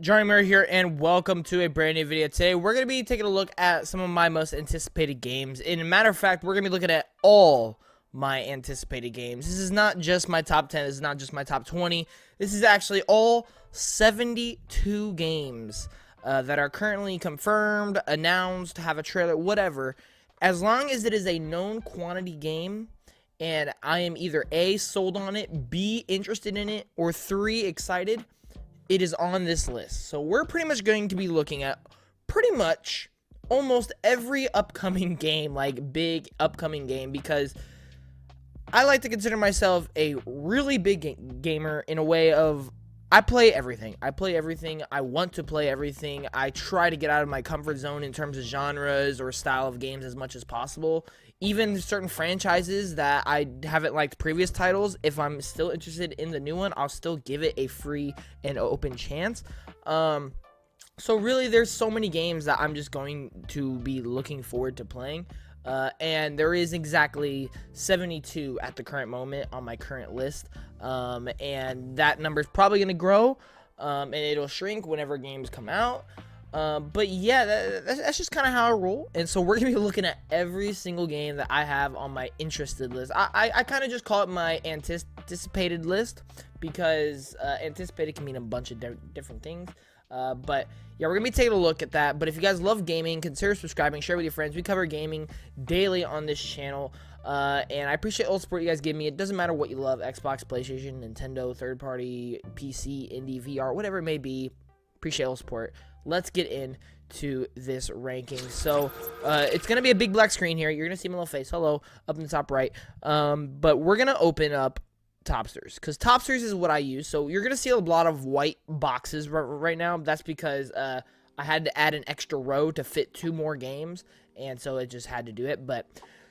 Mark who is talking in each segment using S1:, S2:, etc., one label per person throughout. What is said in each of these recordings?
S1: Johnny Murray here, and welcome to a brand new video. Today, we're going to be taking a look at some of my most anticipated games. And a matter of fact, we're going to be looking at all my anticipated games. This is not just my top 10. This is not just my top 20. This is actually all 72 games that are currently confirmed, announced, have a trailer, whatever. As long as it is a known quantity game, and I am either A, sold on it, B, interested in it, or 3, excited, it is on this list. So we're pretty much going to be looking at pretty much almost every upcoming game, like big upcoming game, because I like to consider myself a really big gamer in a way of I play everything. I play everything. I want to play everything. I try to get out of my comfort zone in terms of genres or style of games as much as possible. Even certain franchises that I haven't liked previous titles, if I'm still interested in the new one, I'll still give it a free and open chance. So really, there's so many games that I'm just going to be looking forward to playing. And there is exactly 72 at the current moment on my current list. And that number is probably going to grow, and it'll shrink whenever games come out. But yeah, that's just kind of how I roll. And so we're going to be looking at every single game that I have on my interested list. I kind of just call it my anticipated list because anticipated can mean a bunch of different things. But yeah, we're gonna be taking a look at that. But if you guys love gaming, consider subscribing, share with your friends. We cover gaming daily on this channel, and I appreciate all the support you guys give me. It doesn't matter what you love: Xbox, PlayStation, Nintendo, third-party, PC, indie, VR, whatever it may be. Appreciate all the support. Let's get into this ranking. So it's gonna be a big black screen here. You're gonna see my little face, hello, up in the top right. But we're gonna open up Topsters, because Topsters is what I use. So you're gonna see a lot of white boxes right now. That's because I had to add an extra row to fit 2 more games, and so it just had to do it. But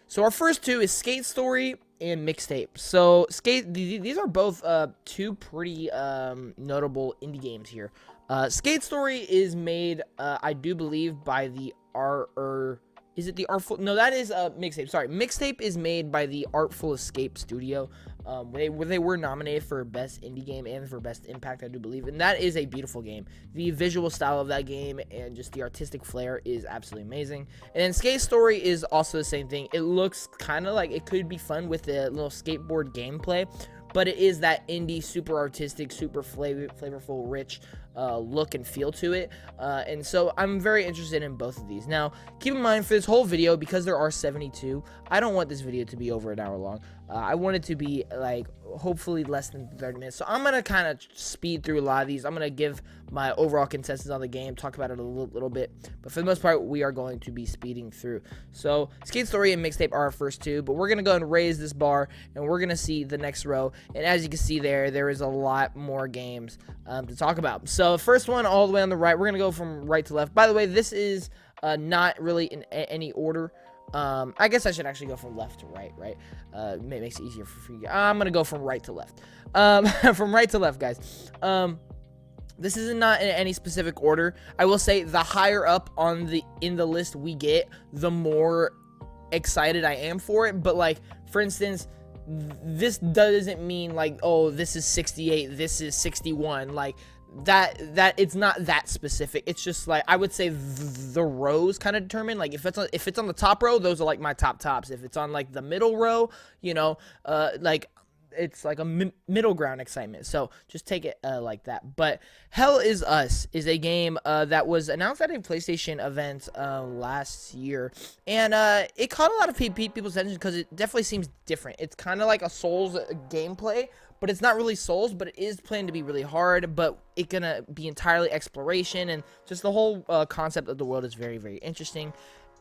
S1: so our first 2 is Skate Story and Mixtape. So these are both 2 pretty notable indie games here. Skate Story is made, I do believe, by the is it the Artful? No, that is Mixtape. Sorry, Mixtape is made by the Artful Escape Studio. They were nominated for Best Indie Game and for Best Impact, I do believe, and that is a beautiful game. The visual style of that game and just the artistic flair is absolutely amazing. And then Skate Story is also the same thing. It looks kind of like it could be fun with the little skateboard gameplay, but it is that indie, super artistic, super flavorful, rich look and feel to it. And so I'm very interested in both of these. Now, keep in mind for this whole video, because there are 72, I don't want this video to be over an hour long. I want it to be like hopefully less than 30 minutes. So I'm going to kind of speed through a lot of these. I'm going to give my overall consensus on the game, talk about it a little bit. But for the most part, we are going to be speeding through. So Skate Story and Mixtape are our first 2. But we're going to go and raise this bar, and we're going to see the next row. And as you can see there is a lot more games to talk about. So first one all the way on the right, we're going to go from right to left. By the way, this is not really in any order. I guess I should actually go from left to right, right? It makes it easier for you. I'm going to go from right to left. From right to left, guys. This is not in any specific order. I will say the higher up in the list we get, the more excited I am for it. But like, for instance, this doesn't mean like, oh, this is 68, this is 61. Like, that it's not that specific. It's just like, I would say the rows kind of determine, like, if it's on the top row, those are like my tops. If it's on like the middle row, you know, like it's like a middle ground excitement. So just take it like that. But Hell Is Us is a game that was announced at a PlayStation event last year, and it caught a lot of people's attention because it definitely seems different. It's kind of like a Souls gameplay, but it's not really Souls, but it is planned to be really hard, but it's gonna be entirely exploration, and just the whole concept of the world is very, very interesting.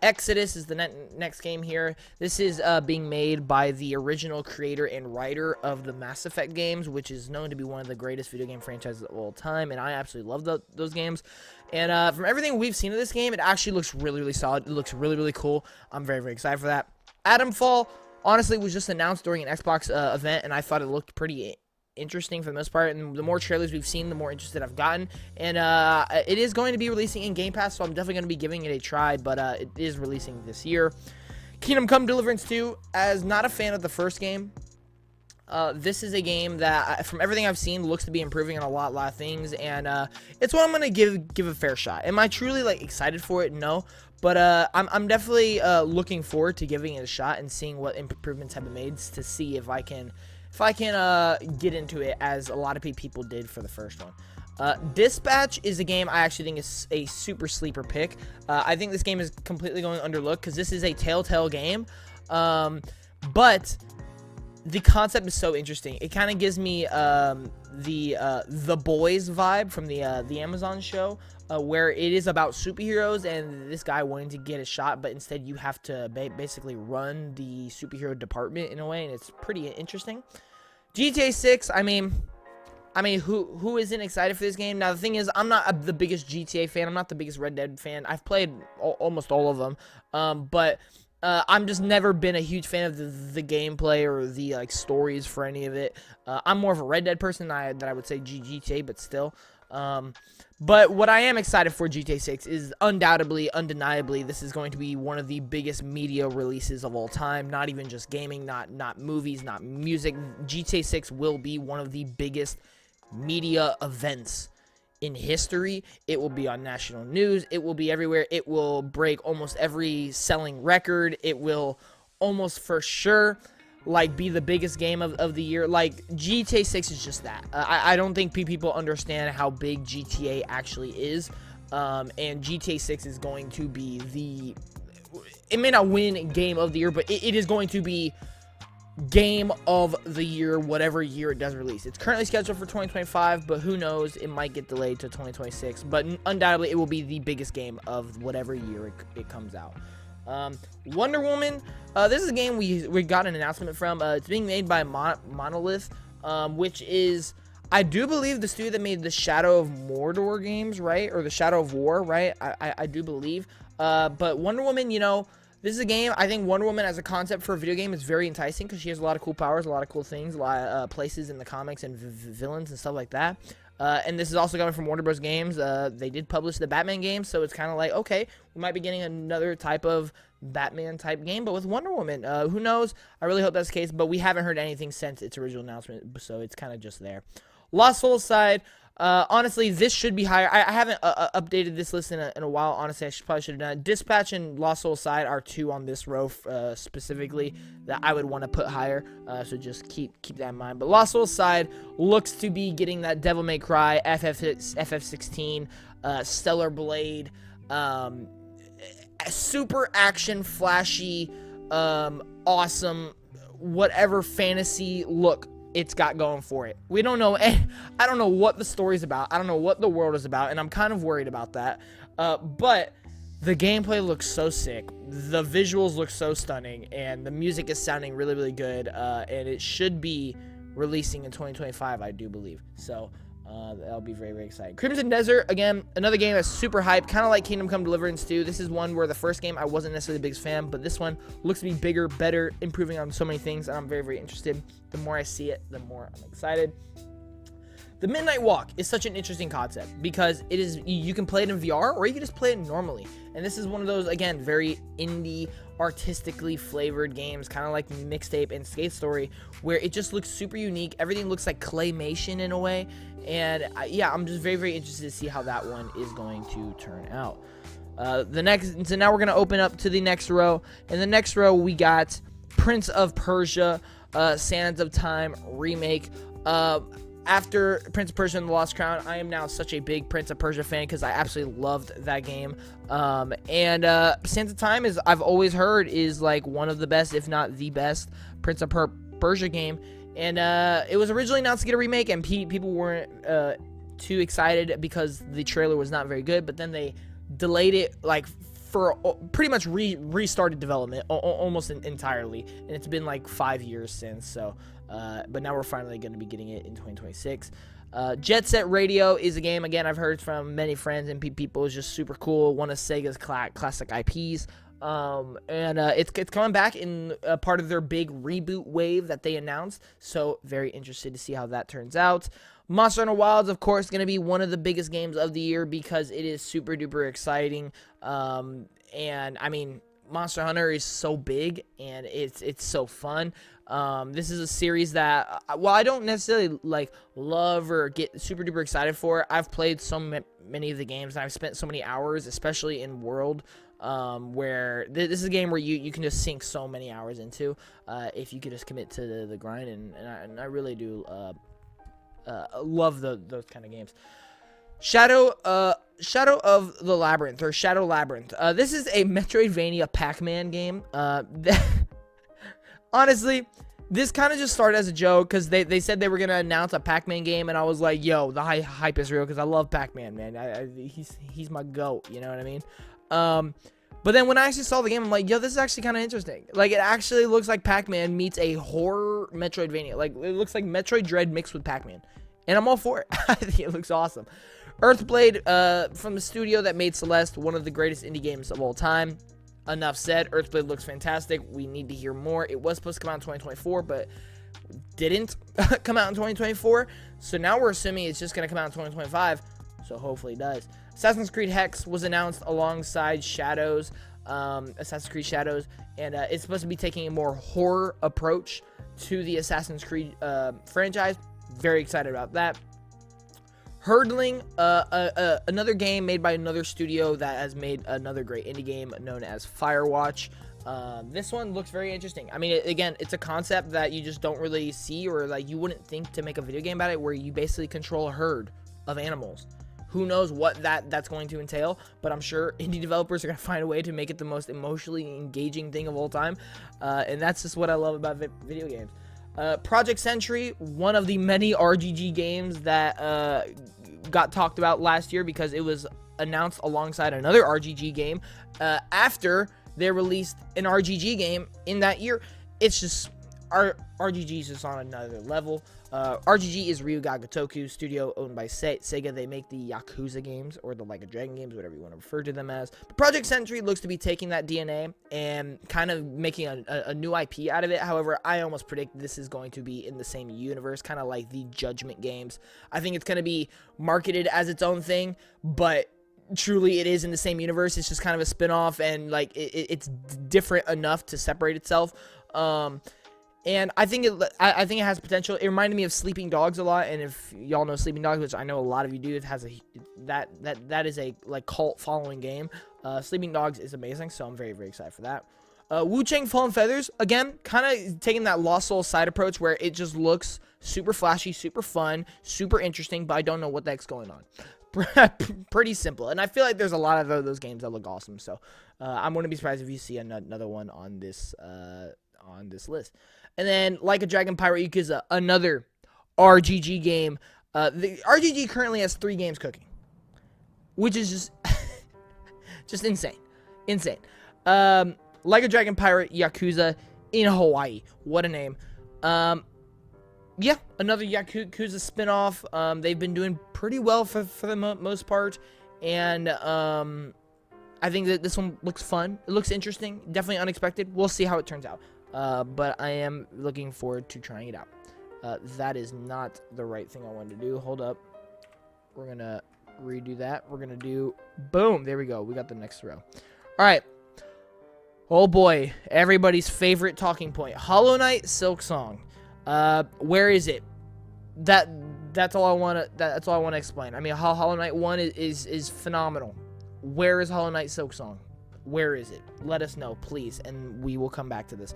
S1: Exodus is the next game here. This is being made by the original creator and writer of the Mass Effect games, which is known to be one of the greatest video game franchises of all time, and I absolutely love those games. And from everything we've seen of this game, it actually looks really, really solid. It looks really, really cool. I'm very, very excited for that. Atomfall, honestly, was just announced during an Xbox event, and I thought it looked pretty interesting for the most part, and the more trailers we've seen, the more interested I've gotten. And it is going to be releasing in Game Pass, so I'm definitely going to be giving it a try, but it is releasing this year. Kingdom Come Deliverance 2, as not a fan of the first game, this is a game that, from everything I've seen, looks to be improving on a lot of things, and it's one I'm gonna give a fair shot. Am I truly like excited for it? No, but I'm definitely looking forward to giving it a shot and seeing what improvements have been made to see if I can get into it as a lot of people did for the first one. Dispatch is a game I actually think is a super sleeper pick. I think this game is completely going underlooked because this is a Telltale game, but the concept is so interesting. It kind of gives me the Boys vibe from the Amazon show, where it is about superheroes and this guy wanting to get a shot, but instead you have to basically run the superhero department in a way, and it's pretty interesting. GTA 6, I mean, who isn't excited for this game? Now, the thing is, I'm not the biggest GTA fan. I'm not the biggest Red Dead fan. I've played almost all of them, but I'm just never been a huge fan of the gameplay or the like stories for any of it. I'm more of a Red Dead person than I would say GTA, but still. But what I am excited for GTA 6 is undoubtedly, undeniably, this is going to be one of the biggest media releases of all time. Not even just gaming, not movies, not music. GTA 6 will be one of the biggest media events in history. It will be on national news. It will be everywhere. It will break almost every selling record. It will almost for sure like be the biggest game of the year. Like, GTA 6 is just that. I don't think people understand how big GTA actually is. And GTA 6 is going to be it may not win game of the year, but it is going to be game of the year, whatever year it does release. It's currently scheduled for 2025, but who knows, it might get delayed to 2026, but undoubtedly it will be the biggest game of whatever year it comes out. Wonder Woman, this is a game we got an announcement from. It's being made by Monolith, which is, I do believe, the studio that made the Shadow of Mordor games, right? Or the Shadow of War, right? I do believe. But Wonder Woman, you know, this is a game, I think Wonder Woman as a concept for a video game is very enticing because she has a lot of cool powers, a lot of cool things, a lot of places in the comics and villains and stuff like that. And this is also coming from Warner Bros. Games. They did publish the Batman game, so it's kind of like, okay, we might be getting another type of Batman-type game, but with Wonder Woman. Who knows? I really hope that's the case, but we haven't heard anything since its original announcement, so it's kind of just there. Lost Souls side, honestly, this should be higher. I haven't updated this list in a while. Honestly, probably should have done it. Dispatch and Lost Souls side are two on this row specifically that I would want to put higher. So just keep that in mind. But Lost Souls side looks to be getting that Devil May Cry, FF16, Stellar Blade, super action, flashy, awesome, whatever fantasy look it's got going for it. We don't know. I don't know what the story's about. I don't know what the world is about, and I'm kind of worried about that. But the gameplay looks so sick. The visuals look so stunning, and the music is sounding really, really good. And it should be releasing in 2025, I do believe. So that'll be very, very exciting. Crimson Desert, again, another game that's super hyped, kind of like Kingdom Come Deliverance 2. This is one where the first game I wasn't necessarily the biggest fan, but this one looks to be bigger, better, improving on so many things, and I'm very, very interested. The more I see it, the more I'm excited. The Midnight Walk is such an interesting concept because it is, you can play it in VR or you can just play it normally. And this is one of those, again, very indie, artistically flavored games, kind of like Mixtape and Skate Story, where it just looks super unique. Everything looks like claymation in a way. And yeah, I'm just very, very interested to see how that one is going to turn out. So now we're going to open up to the next row. In the next row, we got Prince of Persia, Sands of Time remake. After Prince of Persia and the Lost Crown, I am now such a big Prince of Persia fan because I absolutely loved that game. And Sands of Time is, I've always heard, is like one of the best, if not the best, Prince of Persia game. And it was originally announced to get a remake, and people weren't too excited because the trailer was not very good. But then they delayed it, like, for pretty much restarted development almost entirely, and it's been like 5 years since. So, but now we're finally going to be getting it in 2026. Jet Set Radio is a game, again, I've heard from many friends and people is just super cool. One of Sega's classic IPs. And it's coming back in part of their big reboot wave that they announced. So very interested to see how that turns out. Monster Hunter Wilds, of course, going to be one of the biggest games of the year because it is super duper exciting. And I mean, Monster Hunter is so big and it's so fun. This is a series that, while I don't necessarily like love or get super duper excited for, I've played so many of the games and I've spent so many hours, especially in World, where this is a game where you can just sink so many hours into if you could just commit to the grind, and I really do love those kind of games. Shadow of the Labyrinth, or Shadow Labyrinth. This is a Metroidvania Pac-Man game. Honestly, this kind of just started as a joke because they said they were going to announce a Pac-Man game, and I was like, yo, the hype is real because I love Pac-Man, man. He's my GOAT, you know what I mean? But then when I actually saw the game, I'm like, yo, this is actually kind of interesting. Like, it actually looks like Pac-Man meets a horror Metroidvania. Like, it looks like Metroid Dread mixed with Pac-Man. And I'm all for it. I think it looks awesome. Earthblade, from the studio that made Celeste, one of the greatest indie games of all time. Enough said. Earthblade looks fantastic. We need to hear more. It was supposed to come out in 2024, but didn't come out in 2024. So now we're assuming it's just going to come out in 2025. So hopefully it does. Assassin's Creed Hex was announced alongside Shadows, Assassin's Creed Shadows, and it's supposed to be taking a more horror approach to the Assassin's Creed franchise. Very excited about that. Hurdling, another game made by another studio that has made another great indie game known as Firewatch. This one looks very interesting. I mean, again, it's a concept that you just don't really see, or like you wouldn't think to make a video game about it, where you basically control a herd of animals. Who knows what that's going to entail, but I'm sure indie developers are going to find a way to make it the most emotionally engaging thing of all time, and that's just what I love about video games. Project Sentry, one of the many RGG games that got talked about last year because it was announced alongside another RGG game after they released an RGG game in that year. It's just, RGG is just on another level. RGG is Ryuga Gotoku studio owned by Sega. They make the Yakuza games, or the Like a Dragon games, whatever you want to refer to them as. But Project Sentry looks to be taking that DNA and kind of making a new IP out of it. However, I almost predict this is going to be in the same universe, kind of like the Judgment games. I think it's going to be marketed as its own thing, but truly it is in the same universe. It's just kind of a spin-off, and like it's different enough to separate itself. And I think it has potential. It reminded me of Sleeping Dogs a lot, and if y'all know Sleeping Dogs, which I know a lot of you do, it has that is a like cult following game. Sleeping Dogs is amazing, so I'm very, very excited for that. Wu Chang Fallen Feathers, again, kind of taking that Lost Soul side approach where it just looks super flashy, super fun, super interesting, but I don't know what the heck's going on. Pretty simple, and I feel like there's a lot of those games that look awesome. So I'm gonna be surprised if you see another one on this list. And then, Like a Dragon Pirate Yakuza, another RGG game. The RGG currently has 3 games cooking, which is just just insane. Like a Dragon Pirate Yakuza in Hawaii. What a name. Yeah, another Yakuza spinoff. They've been doing pretty well for the most part, and I think that this one looks fun. It looks interesting. Definitely unexpected. We'll see how it turns out. But I am looking forward to trying it out. That is not the right thing I wanted to do. Hold up. We're going to redo that. We're going to do... Boom. There we go. We got the next row. All right. Oh, boy. Everybody's favorite talking point. Hollow Knight Silksong. Where is it? That's all I want to explain. I mean, Hollow Knight 1 is phenomenal. Where is Hollow Knight Silksong? Where is it? Let us know, please, and we will come back to this.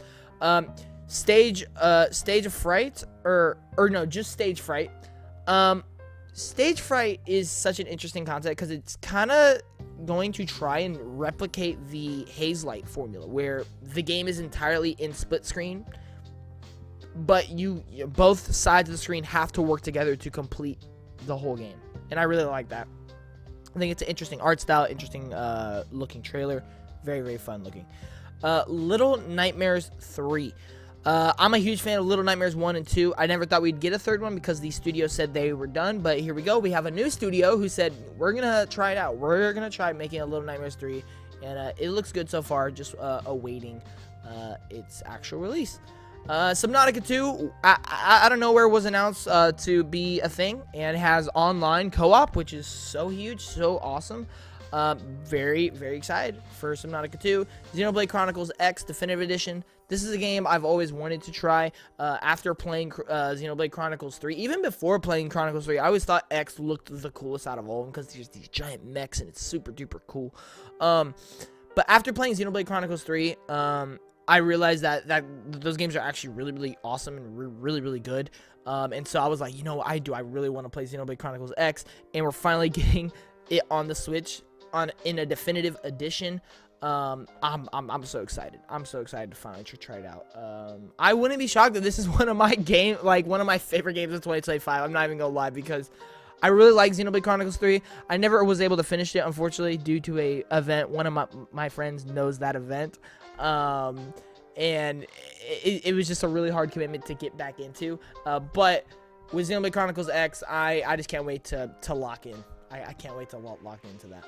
S1: Stage of Fright, or no, just Stage Fright. Stage Fright is such an interesting concept because it's kind of going to try and replicate the Hazelight formula, where the game is entirely in split screen, but both sides of the screen have to work together to complete the whole game, and I really like that. I think it's an interesting art style, interesting looking trailer. Very, very fun looking. Little Nightmares 3. I'm a huge fan of Little Nightmares 1 and 2. I never thought we'd get a third one because the studio said they were done, but here we go. We have a new studio who said, we're going to try it out. We're going to try making a Little Nightmares 3, and it looks good so far, just awaiting its actual release. Subnautica 2, I don't know where it was announced to be a thing, and it has online co-op, which is so huge, so awesome. Very, very excited for Subnautica 2. Xenoblade Chronicles X Definitive Edition. This is a game I've always wanted to try. After playing Xenoblade Chronicles 3, even before playing Chronicles 3, I always thought X looked the coolest out of all of them because there's these giant mechs and it's super duper cool. But after playing Xenoblade Chronicles 3, I realized that those games are actually really, really awesome and really, really good. And so I was like, you know what I really want to play Xenoblade Chronicles X, and we're finally getting it on the Switch in a definitive edition. I'm so excited. I'm so excited to finally try it out. I wouldn't be shocked if this is one of my favorite games of 2025. I'm not even gonna lie, because I really like Xenoblade Chronicles 3. I never was able to finish it, unfortunately, due to a event. One of my friends knows that event. And it was just a really hard commitment to get back into. But with Xenoblade Chronicles X, I just can't wait to lock in. I can't wait to lock into that.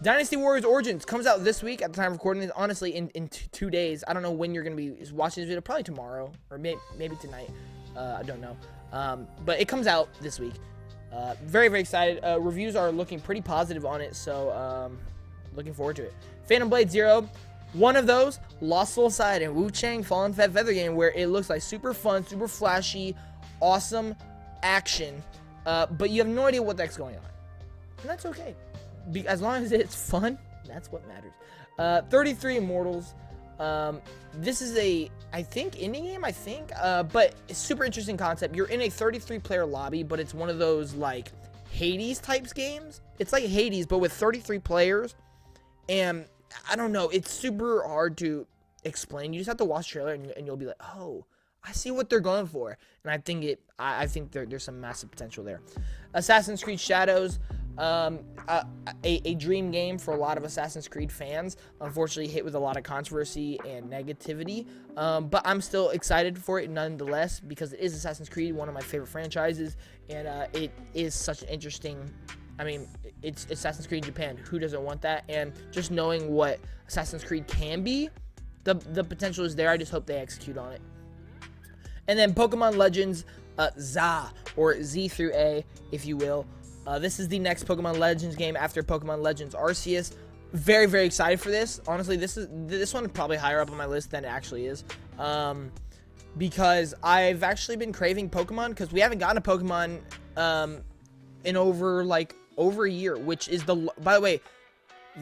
S1: Dynasty Warriors Origins comes out this week at the time of recording this. Honestly, in 2 days. I don't know when you're going to be watching this video. Probably tomorrow or maybe tonight. I don't know. But it comes out this week. Very, very excited. Reviews are looking pretty positive on it. So looking forward to it. Phantom Blade Zero. One of those, Lost Soul Side and Wu Chang Fallen Fat Feather game, where it looks like super fun, super flashy, awesome action, but you have no idea what the heck's going on. And that's okay. As long as it's fun, that's what matters. 33 Immortals. This is I think, indie game, but it's super interesting concept. You're in a 33-player lobby, but it's one of those, like, Hades types games. It's like Hades, but with 33 players, and I don't know, it's super hard to explain. You just have to watch the trailer and you'll be like, oh, I see what they're going for. And I think there's some massive potential there. Assassin's Creed Shadows, a dream game for a lot of Assassin's Creed fans. Unfortunately hit with a lot of controversy and negativity. But I'm still excited for it nonetheless, because it is Assassin's Creed, one of my favorite franchises, and it is such an interesting, it's Assassin's Creed in Japan. Who doesn't want that? And just knowing what Assassin's Creed can be, the potential is there. I just hope they execute on it. And then Pokemon Legends ZA, or Z through A, if you will. This is the next Pokemon Legends game after Pokemon Legends Arceus. Very, very excited for this. Honestly, this one is probably higher up on my list than it actually is. Because I've actually been craving Pokemon, because we haven't gotten a Pokemon in over a year, which is by the way,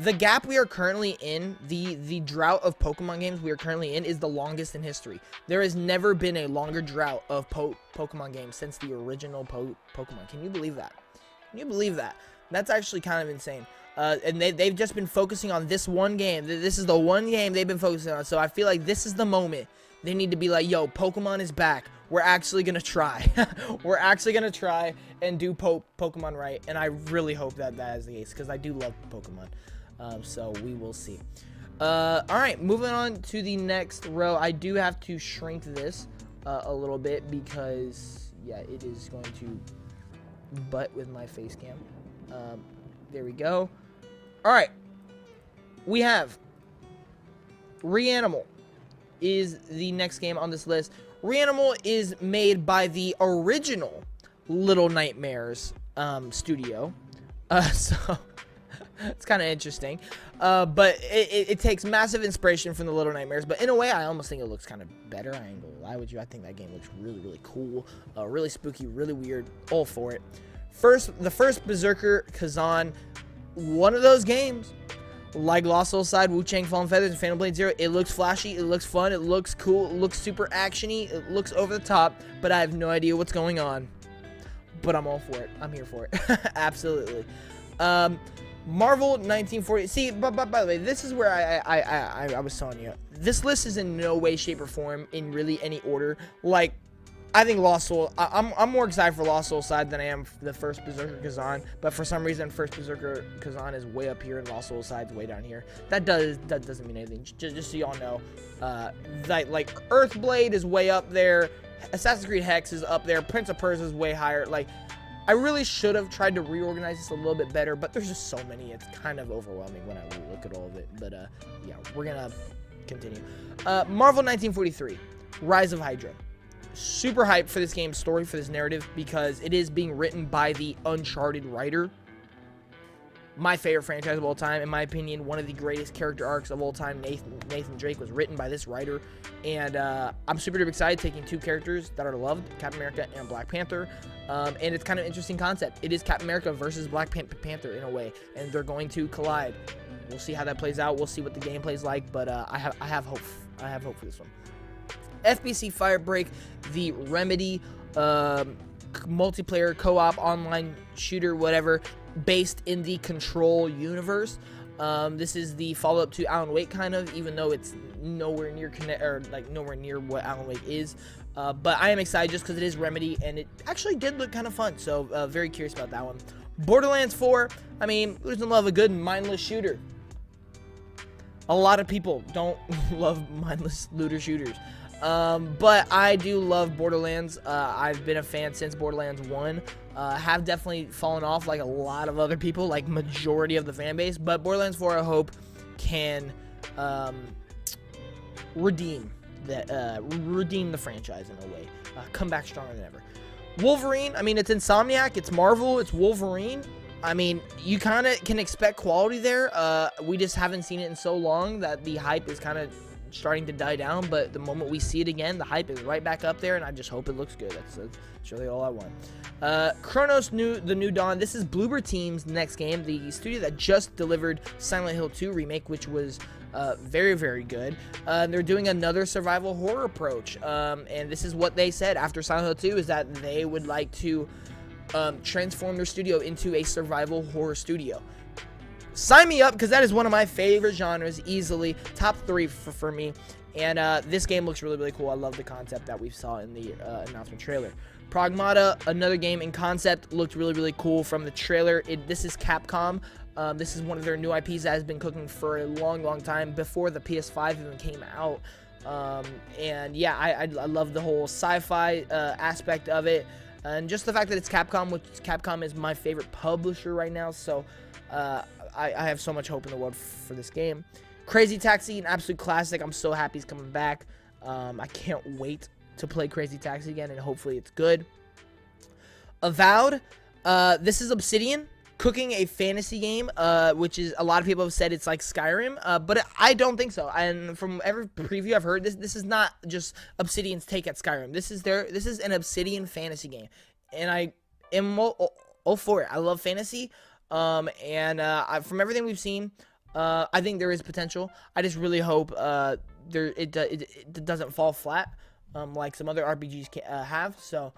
S1: the gap we are currently in, the drought of Pokemon games we are currently in, is the longest in history. There has never been a longer drought of Pokemon games since the original Pokemon. Can you believe that? Can you believe that? That's actually kind of insane. And they've just been focusing on this one game. This is the one game they've been focusing on. So I feel like this is the moment they need to be like, yo, Pokemon is back. We're actually going to try. We're actually going to try and do Pokemon right. And I really hope that is the case, because I do love Pokemon. So we will see. All right, moving on to the next row. I do have to shrink this a little bit, because, yeah, it is going to butt with my face cam. There we go. All right. We have Reanimal is the next game on this list. Reanimal is made by the original Little Nightmares studio. So it's kind of interesting. But it takes massive inspiration from the Little Nightmares. But in a way, I almost think it looks kind of better. I ain't gonna lie with you. I think that game looks really, really cool. Really spooky, really weird. All for it. The first Berserker Kazan. One of those games, like Lost Soul Side, Wu Chang Fallen Feathers, and Phantom Blade Zero. It looks flashy, it looks fun, it looks cool, it looks super actiony, it looks over the top, but I have no idea what's going on. But I'm all for it. I'm here for it. Absolutely. Marvel 1940. See, but by the way, this is where I was telling you. This list is in no way, shape, or form in really any order. Like, I think Lost Soul, I'm more excited for Lost Soul Side than I am for the first Berserker Kazan, but for some reason, first Berserker Kazan is way up here and Lost Soul Side's way down here. That doesn't mean anything, just so y'all know. Like Earthblade is way up there, Assassin's Creed Hex is up there, Prince of Persia is way higher. Like, I really should have tried to reorganize this a little bit better, but there's just so many, it's kind of overwhelming when I look at all of it. But yeah, we're gonna continue. Marvel 1943, Rise of Hydra. Super hyped for this game's story, for this narrative, because it is being written by the Uncharted writer. my favorite franchise of all time. In my opinion, one of the greatest character arcs of all time. Nathan Drake was written by this writer, and I'm super duper excited taking two characters that are loved, Captain America and Black Panther. And it's kind of an interesting concept. It is Captain America versus Black Panther in a way, and they're going to collide. We'll see how that plays out. We'll see what the gameplay's like, but I have hope. I have hope for this one. FBC Firebreak, the Remedy multiplayer co-op online shooter, whatever, based in the Control universe. This is the follow-up to Alan Wake, kind of, even though it's nowhere near nowhere near what Alan Wake is. But I am excited just because it is Remedy, and it actually did look kind of fun. So very curious about that one. Borderlands 4. I mean, who doesn't love a good mindless shooter? A lot of people don't love mindless looter shooters. But I do love Borderlands. I've been a fan since Borderlands 1. Have definitely fallen off like a lot of other people, like majority of the fan base. But Borderlands 4, I hope, can redeem the franchise in a way. Come back stronger than ever. Wolverine, I mean, it's Insomniac, it's Marvel, it's Wolverine. I mean, you kind of can expect quality there. We just haven't seen it in so long that the hype is kind of starting to die down, but the moment we see it again, the hype is right back up there, and I just hope it looks good. That's really all I want. Chronos the New Dawn. This is Bloober Team's next game, the studio that just delivered Silent Hill 2 remake, which was very, very good. They're doing another survival horror approach, and this is what they said after Silent Hill 2, is that they would like to transform their studio into a survival horror studio. Sign me up, because that is one of my favorite genres, easily top 3 for me. And this game looks really, really cool. I love the concept that we saw in the announcement trailer. Pragmata, another game in concept, looked really, really cool from the trailer. This is Capcom. This is one of their new IPs that has been cooking for a long, long time, before the PS5 even came out. And yeah, I love the whole sci-fi aspect of it. And just the fact that it's Capcom, which Capcom is my favorite publisher right now. So I have so much hope in the world for this game. Crazy Taxi, an absolute classic. I'm so happy he's coming back. I can't wait to play Crazy Taxi again, and hopefully it's good. Avowed. This is Obsidian cooking a fantasy game, which is, a lot of people have said it's like Skyrim, but I don't think so. And from every preview I've heard, this is not just Obsidian's take at Skyrim. This is an Obsidian fantasy game, and I am all for it. I love fantasy. From everything we've seen, I think there is potential. I just really hope it doesn't fall flat, like some other RPGs have. So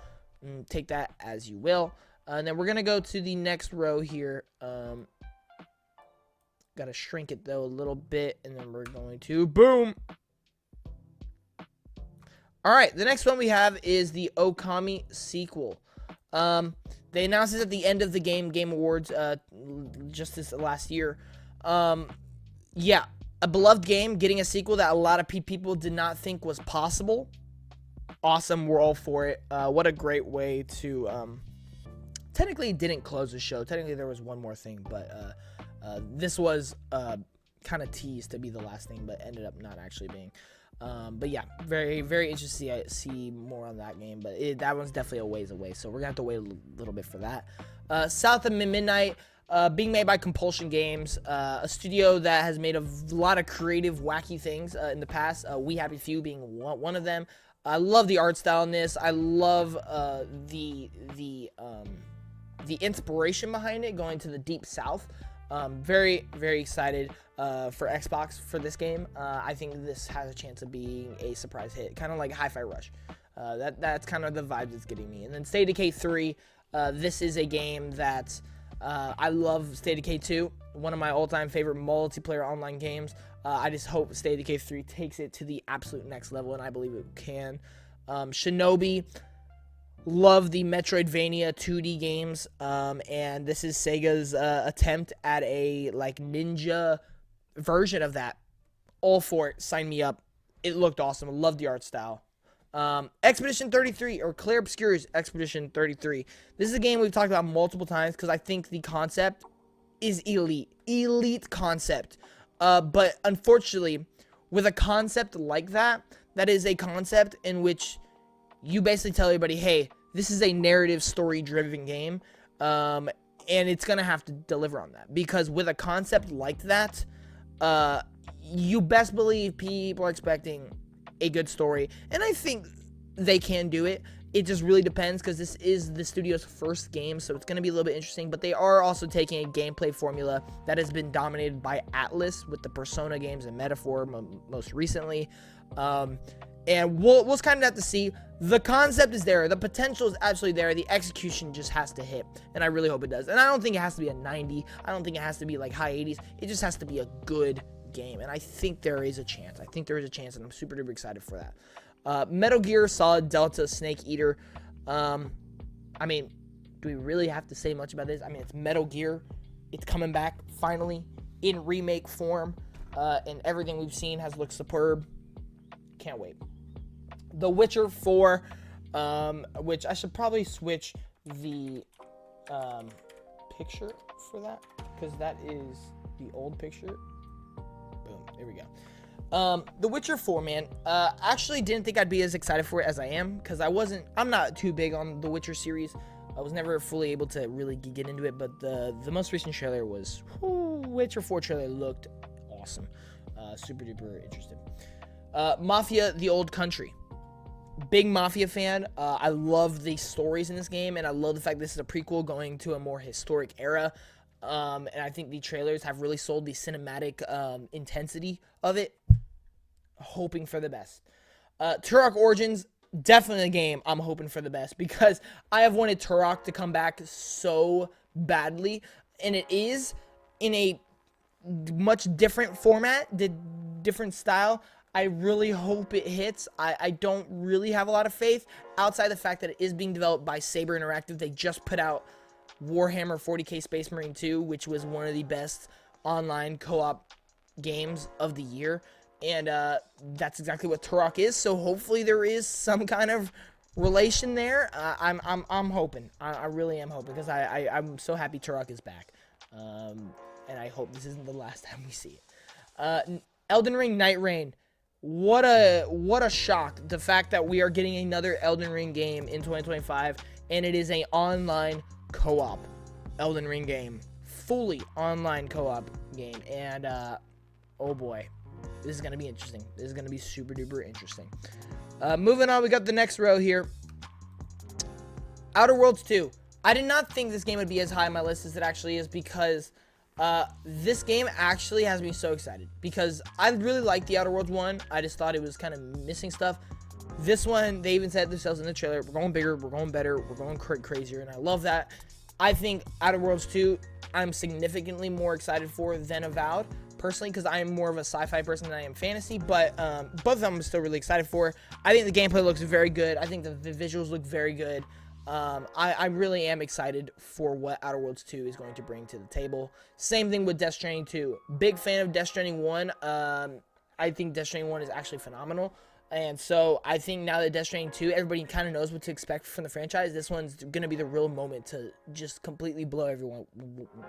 S1: take that as you will. And then we're gonna go to the next row here. Gotta shrink it though a little bit, and then we're going to boom. All right, the next one we have is the Okami sequel. They announced this at the end of the Game Awards just this last year. Yeah, a beloved game getting a sequel that a lot of people did not think was possible. Awesome, we're all for it. What a great way to... technically, it didn't close the show. Technically, there was one more thing, but this was kind of teased to be the last thing, but ended up not actually being. But yeah, very, very interesting to see more on that game, but that one's definitely a ways away, so we're gonna have to wait a little bit for that. South of Midnight, being made by Compulsion Games, a studio that has made a lot of creative, wacky things in the past, We Happy Few being one of them. I love the art style in this. I love the inspiration behind it, going to the Deep South. Very, very excited for Xbox for this game. I think this has a chance of being a surprise hit, kind of like Hi-Fi Rush. That's kind of the vibes it's getting me. And then State of Decay 3, this is a game that I love. State of Decay 2, one of my all-time favorite multiplayer online games. I just hope State of Decay 3 takes it to the absolute next level, and I believe it can. Shinobi. Love the Metroidvania 2D games, and this is Sega's attempt at a like ninja version of that. All for it. Sign me up. It looked awesome. Love the art style. Expedition 33, or Clair Obscure's Expedition 33. This is a game we've talked about multiple times because I think the concept is elite concept. But unfortunately, with a concept like that, that is a concept in which you basically tell everybody, hey, this is a narrative story-driven game. and it's gonna have to deliver on that, because with a concept like that, you best believe people are expecting a good story, and I think they can do it. It just really depends, because this is the studio's first game, so it's going to be a little bit interesting. But they are also taking a gameplay formula that has been dominated by Atlus with the Persona games and Metaphor most recently. And we'll kind of have to see. The concept is there. The potential is absolutely there. The execution just has to hit, and I really hope it does. And I don't think it has to be a 90. I don't think it has to be like high 80s. It just has to be a good game, and I think there is a chance. I think there is a chance, and I'm super duper excited for that. Metal Gear Solid Delta Snake Eater. I mean, do we really have to say much about this? I mean, it's Metal Gear. It's coming back finally in remake form, and everything we've seen has looked superb. Can't wait. The Witcher 4, which I should probably switch the picture for that, because that is the old picture. Boom, there we go. The Witcher 4, man, actually didn't think I'd be as excited for it as I am, because I'm not too big on the Witcher series. I was never fully able to really get into it, but the most recent trailer was, Witcher 4 trailer looked awesome. Super duper interested. Mafia: The Old Country. Big Mafia fan. I love the stories in this game, and I love the fact this is a prequel going to a more historic era. And I think the trailers have really sold the cinematic intensity of it. Hoping for the best. Turok Origins, definitely a game I'm hoping for the best, because I have wanted Turok to come back so badly, and it is in a much different format, different style. I really hope it hits. I don't really have a lot of faith, outside the fact that it is being developed by Saber Interactive. They just put out Warhammer 40k Space Marine 2, which was one of the best online co-op games of the year, and that's exactly what Turok is. So hopefully there is some kind of relation there. I'm hoping. I really am hoping, because I'm so happy Turok is back, and I hope this isn't the last time we see it. Elden Ring Night Rain. What a shock, the fact that we are getting another Elden Ring game in 2025, and it is an online co-op Elden Ring game, fully online co-op game, and oh boy, this is gonna be interesting. This is gonna be super duper interesting. Moving on, we got the next row here. Outer Worlds 2. I did not think this game would be as high on my list as it actually is, because this game actually has me so excited, because I really liked the Outer Worlds 1. I just thought it was kind of missing stuff. This one, they even said themselves in the trailer, we're going bigger, we're going better, we're going crazier, and I love that. I think Outer Worlds 2, I'm significantly more excited for than Avowed, personally, because I am more of a sci-fi person than I am fantasy, but both of them I'm still really excited for. I think the gameplay looks very good. I think the visuals look very good. I really am excited for what Outer Worlds 2 is going to bring to the table. Same thing with Death Stranding 2. Big fan of Death Stranding 1. I think Death Stranding 1 is actually phenomenal. And so I think now that Death Stranding 2, everybody kind of knows what to expect from the franchise. This one's going to be the real moment to just completely blow everyone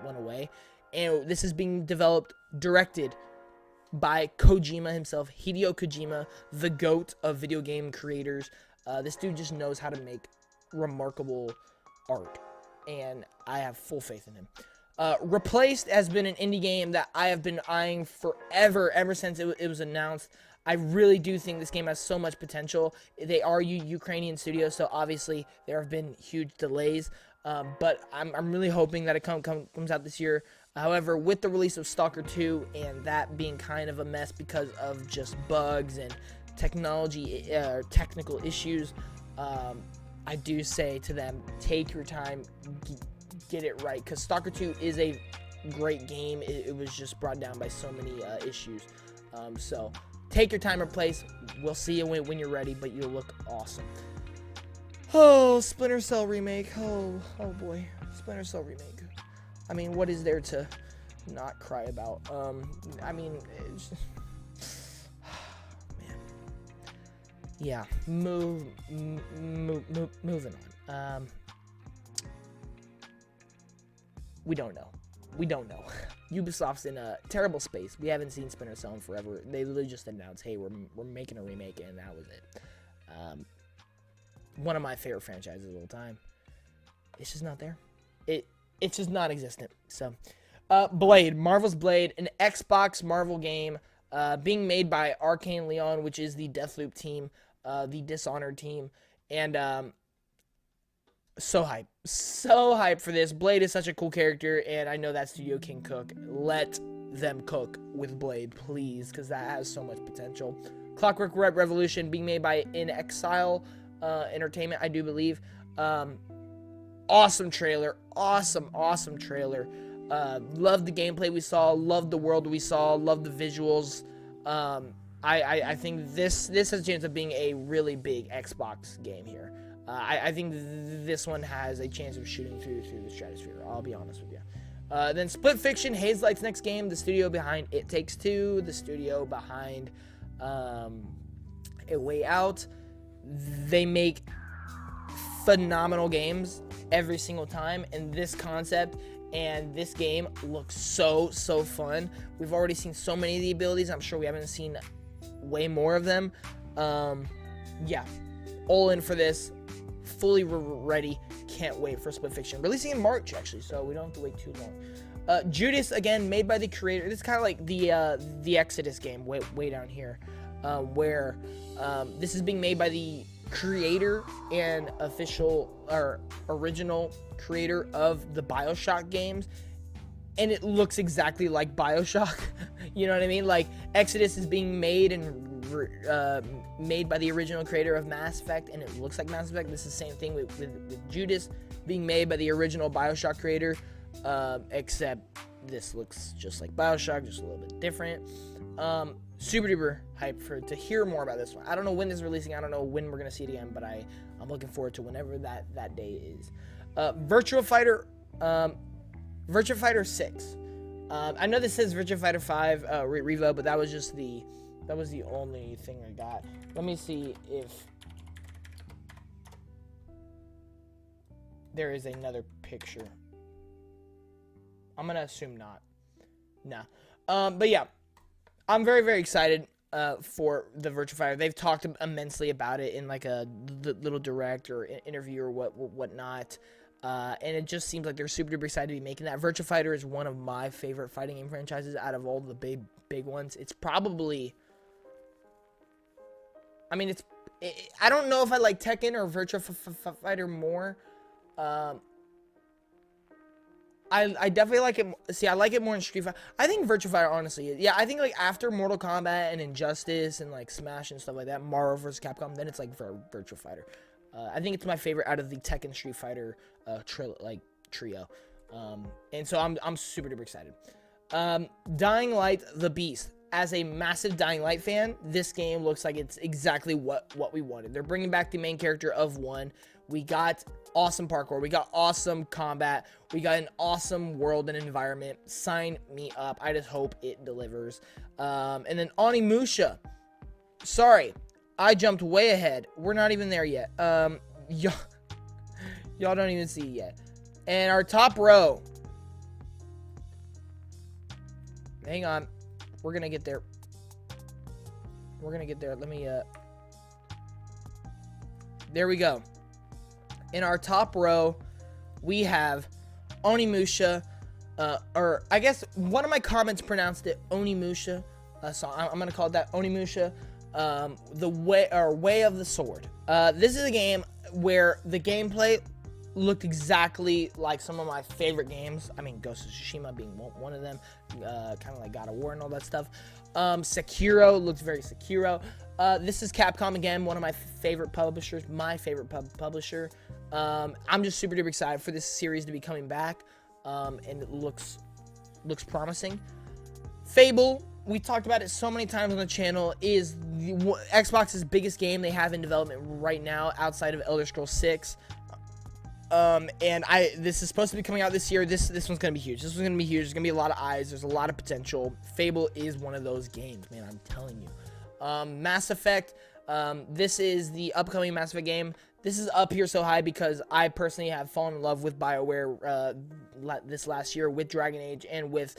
S1: away. And this is being developed, directed by Kojima himself, Hideo Kojima, the GOAT of video game creators. This dude just knows how to make remarkable art, and I have full faith in him. Replaced has been an indie game that I have been eyeing forever, ever since it was announced. I really do think this game has so much potential. They are Ukrainian studios, so obviously there have been huge delays, but I'm really hoping that it comes out this year. However, with the release of Stalker 2 and that being kind of a mess because of just bugs and technical issues, I do say to them, take your time, get it right, because Stalker 2 is a great game. It was just brought down by so many issues. So take your time and place. We'll see you when you're ready, but you'll look awesome. Oh, Splinter Cell remake. Oh boy, Splinter Cell remake. I mean, what is there to not cry about? I mean, it's just, man. Yeah, moving on. We don't know. Ubisoft's in a terrible space. We haven't seen Splinter Cell in forever. They literally just announced, hey, we're making a remake, and that was it. One of my favorite franchises of all time. It's just not there. it's just non-existent. So, Blade, Marvel's Blade, an Xbox Marvel game, being made by Arcane Leon, which is the Deathloop team, the Dishonored team, and so hype for this. Blade is such a cool character, and I know that studio can cook. Let them cook with Blade, please, because that has so much potential. Clockwork Revolution, being made by In Exile Entertainment, I do believe. Awesome trailer, awesome trailer. Loved the gameplay we saw, loved the world we saw, loved the visuals. I think this has a chance of being a really big Xbox game here. I think this one has a chance of shooting through the stratosphere. I'll be honest with you. Then Split Fiction, Hazelight's next game, the studio behind It Takes Two, the studio behind A Way Out. They make phenomenal games every single time, and this concept and this game looks so fun. We've already seen so many of the abilities. I'm sure we haven't seen way more of them. Yeah, all in for this. Fully ready. Can't wait for Split Fiction. Releasing in March, actually, so we don't have to wait too long. Judas, again, made by the creator. This is kind of like the Exodus game, way down here, where this is being made by the creator and official or original creator of the BioShock games, and it looks exactly like BioShock. You know what I mean? Like, Exodus is being made and made by the original creator of Mass Effect, and it looks like Mass Effect. This is the same thing with Judas being made by the original BioShock creator, except this looks just like BioShock, just a little bit different. Super duper hyped to hear more about this one. I don't know when this is releasing. I don't know when we're gonna see it again, but I'm looking forward to whenever that day is. Virtua Fighter 6. I know this says Virtua Fighter 5 Revo, but that was the only thing I got. Let me see if there is another picture. I'm gonna assume not. Nah. But yeah, I'm very excited for the Virtua Fighter. They've talked immensely about it in like a little direct or interview or whatnot. And it just seems like they're super duper excited to be making that. Virtua Fighter is one of my favorite fighting game franchises out of all the big ones. It's probably, I mean, I don't know if I like Tekken or Virtua Fighter more. I definitely like it. See, I like it more in Street Fighter. I think Virtua Fighter, honestly, yeah, I think like after Mortal Kombat and Injustice and like Smash and stuff like that, Marvel vs. Capcom, then it's like Virtua Fighter. I think it's my favorite out of the Tekken Street Fighter trio. And so I'm super duper excited. Dying Light: The Beast. As a massive Dying Light fan, this game looks like it's exactly what we wanted. They're bringing back the main character of 1. We got awesome parkour. We got awesome combat. We got an awesome world and environment. Sign me up. I just hope it delivers. And then Onimusha. Sorry, I jumped way ahead. We're not even there yet. Y'all don't even see it yet. And our top row. Hang on. We're gonna get there. Let me, there we go. In our top row, we have Onimusha, or I guess one of my comments pronounced it Onimusha, so I'm gonna call it that, Onimusha, the Way of the Sword. This is a game where the gameplay looked exactly like some of my favorite games. I mean, Ghost of Tsushima being one of them, kind of like God of War and all that stuff. Sekiro looked very Sekiro. This is Capcom again, one of my favorite publishers, my favorite publisher. I'm just super duper excited for this series to be coming back, and it looks promising. Fable, we talked about it so many times on the channel, is Xbox's biggest game they have in development right now outside of Elder Scrolls 6. And this is supposed to be coming out this year. This one's gonna be huge. This one's gonna be huge. There's gonna be a lot of eyes. There's a lot of potential. Fable is one of those games, man. I'm telling you. Mass Effect. This is the upcoming Mass Effect game. This is up here so high because I personally have fallen in love with BioWare this last year with Dragon Age and with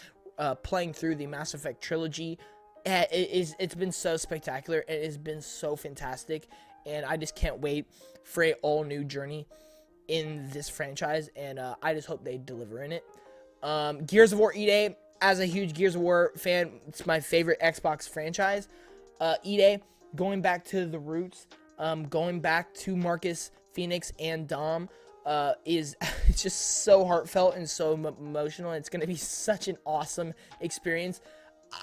S1: playing through the Mass Effect trilogy. It's been so spectacular. It has been so fantastic, and I just can't wait for a all new journey. in this franchise, and I just hope they deliver in it. Gears of War EA, as a huge Gears of War fan, it's my favorite Xbox franchise. EA, going back to the roots, going back to Marcus Phoenix and Dom, is it's just so heartfelt and so emotional. It's going to be such an awesome experience.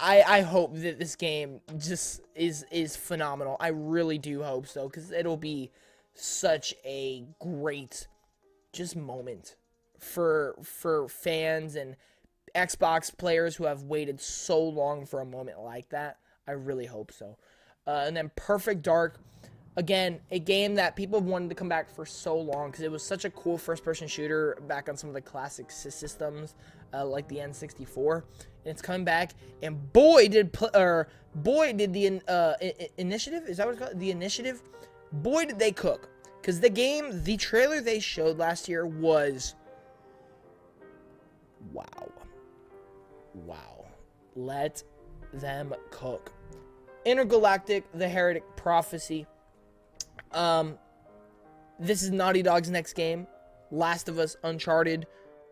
S1: I hope that this game just is phenomenal. I really do hope so, because it'll be such a great just moment for fans and Xbox players who have waited so long for a moment like that. I really hope so. And then Perfect Dark, again, a game that people have wanted to come back for so long, because it was such a cool first-person shooter back on some of the classic systems, like the N64. And it's coming back, and boy did the Initiative, is that what it's called? The Initiative, boy did they cook. Because the trailer they showed last year was, wow. Let them cook. Intergalactic, The Heretic Prophecy. This is Naughty Dog's next game. Last of Us, Uncharted,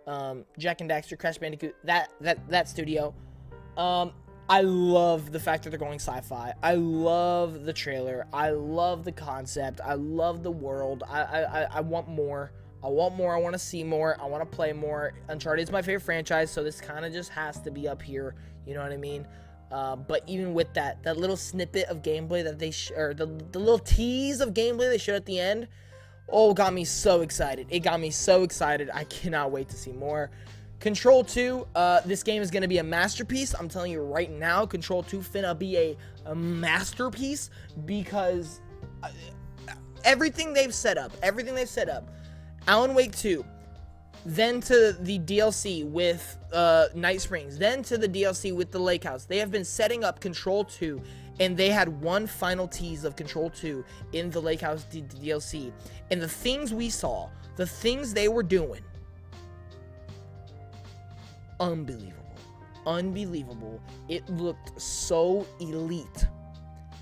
S1: Jak and Daxter, Crash Bandicoot, that studio. I love the fact that they're going sci-fi. I love the trailer. I love the concept. I love the world. I want more. I want to see more. I want to play more. Uncharted is my favorite franchise, so this kind of just has to be up here. You know what I mean? But even with that little snippet of gameplay that they or the little tease of gameplay they showed at the end, oh, got me so excited. It got me so excited. I cannot wait to see more. Control 2, this game is going to be a masterpiece. I'm telling you right now, Control 2 finna be a masterpiece, because everything they've set up, Alan Wake 2, then to the DLC with Night Springs, then to the DLC with the Lake House. They have been setting up Control 2, and they had one final tease of Control 2 in the Lake House DLC. And the things we saw, the things they were doing, unbelievable. It looked so elite.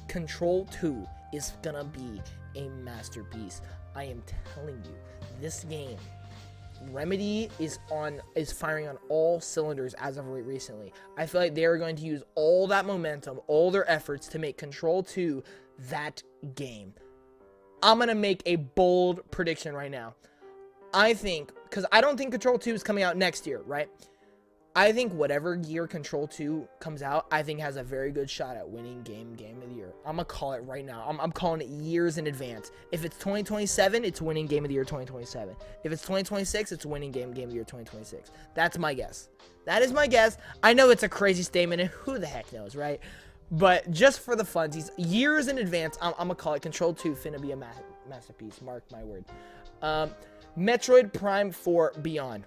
S1: Control 2 is gonna be a masterpiece. I am telling you, this game, Remedy is firing on all cylinders as of recently. I feel like they are going to use all that momentum, all their efforts to make Control 2 that game. I'm gonna make a bold prediction right now. I think, because I don't think Control 2 is coming out next year, right? I think whatever year Control 2 comes out, I think has a very good shot at winning Game of the Year. I'm going to call it right now. I'm calling it years in advance. If it's 2027, it's winning Game of the Year 2027. If it's 2026, it's winning Game of the Year 2026. That's my guess. That is my guess. I know it's a crazy statement, and who the heck knows, right? But just for the funsies, years in advance, I'm going to call it Control 2 finna be a masterpiece. Mark my word. Metroid Prime 4 Beyond.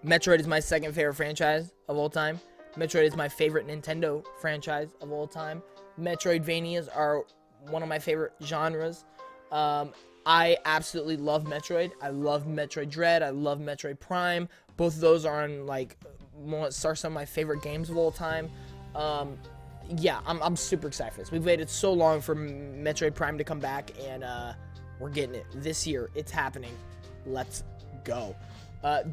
S1: Metroid is my second favorite franchise of all time. Metroid is my favorite Nintendo franchise of all time. Metroidvanias are one of my favorite genres. I absolutely love Metroid. I love Metroid Dread. I love Metroid Prime. Both of those are on some of my favorite games of all time. Yeah, I'm super excited for this. We've waited so long for Metroid Prime to come back, and we're getting it this year. It's happening. Let's go.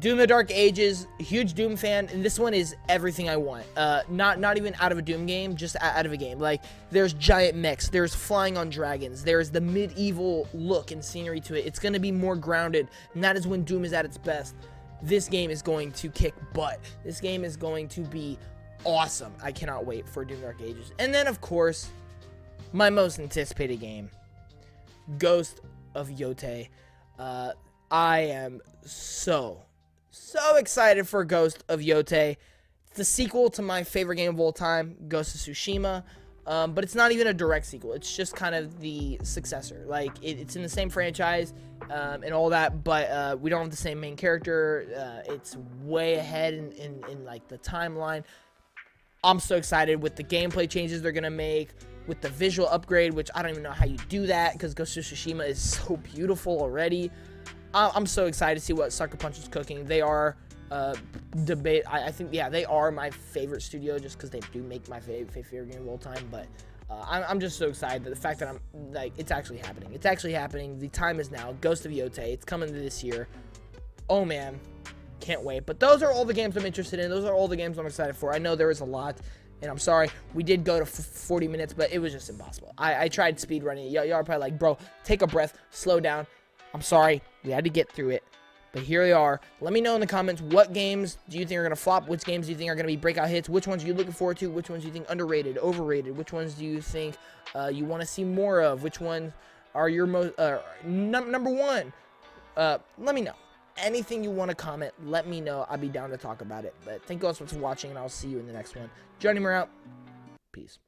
S1: Doom the Dark Ages, huge Doom fan, and this one is everything I want. Not even out of a Doom game, just out of a game. Like, there's giant mechs, there's flying on dragons, there's the medieval look and scenery to it. It's going to be more grounded, and that is when Doom is at its best. This game is going to kick butt. This game is going to be awesome. I cannot wait for Doom the Dark Ages. And then, of course, my most anticipated game, Ghost of Yotei. I am so excited for Ghost of Yotei. It's the sequel to my favorite game of all time, Ghost of Tsushima. But it's not even a direct sequel. It's just kind of the successor. Like, it's in the same franchise and all that, but we don't have the same main character. It's way ahead in like the timeline. I'm so excited with the gameplay changes they're gonna make, with the visual upgrade, which I don't even know how you do that, because Ghost of Tsushima is so beautiful already. I'm so excited to see what Sucker Punch is cooking. They are I think, yeah, they are my favorite studio, just because they do make my favorite game of all time. But I'm just so excited that the fact that I'm like, it's actually happening. It's actually happening. The time is now. Ghost of Yotei. It's coming this year. Oh man, can't wait. But those are all the games I'm interested in. Those are all the games I'm excited for. I know there is a lot, and I'm sorry we did go to 40 minutes, but it was just impossible. I tried speed running. Y'all are probably like, bro, take a breath, slow down. I'm sorry, we had to get through it. But here they are. Let me know in the comments, what games do you think are going to flop? Which games do you think are going to be breakout hits? Which ones are you looking forward to? Which ones do you think underrated, overrated? Which ones do you think you want to see more of? Which ones are your most number one? Let me know. Anything you want to comment, let me know. I'll be down to talk about it. But thank you all so much for watching, and I'll see you in the next one. Johnny Moore out. Peace.